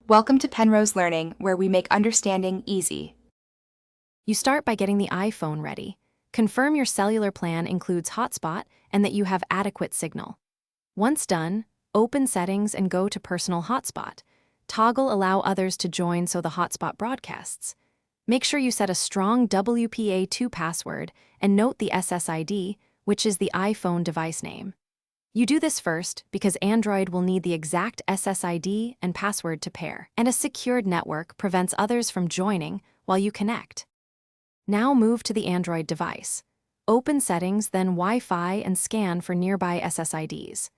Welcome to Penrose Learning, where we make understanding easy. You start by getting the iPhone ready. Confirm your cellular plan includes hotspot and that you have adequate signal. Once done, open Settings and go to Personal Hotspot. Toggle Allow others to join so the hotspot broadcasts. Make sure you set a strong WPA2 password and note the SSID, which is the iPhone device name. You do this first because Android will need the exact SSID and password to pair, and a secured network prevents others from joining while you connect. Now move to the Android device. Open Settings, then Wi-Fi, and scan for nearby SSIDs.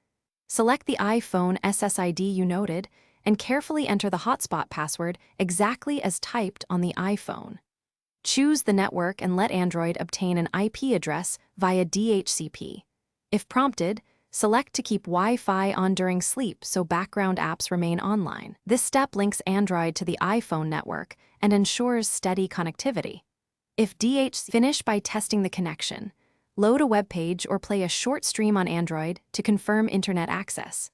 Select the iPhone SSID you noted and carefully enter the hotspot password exactly as typed on the iPhone. Choose the network and let Android obtain an IP address via DHCP. If prompted, select to keep Wi-Fi on during sleep so background apps remain online. This step links Android to the iPhone network and ensures steady connectivity. If finish by testing the connection, load a web page or play a short stream on Android to confirm internet access.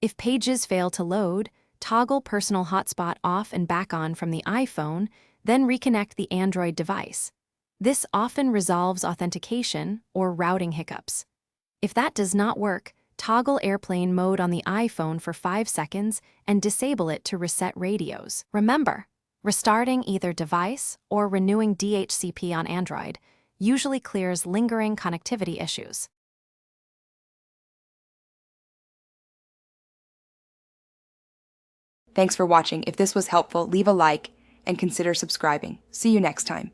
If pages fail to load, toggle Personal Hotspot off and back on from the iPhone, then reconnect the Android device. This often resolves authentication or routing hiccups. If that does not work, toggle airplane mode on the iPhone for 5 seconds and disable it to reset radios. Remember, restarting either device or renewing DHCP on Android usually clears lingering connectivity issues. Thanks for watching. If this was helpful, leave a like and consider subscribing. See you next time.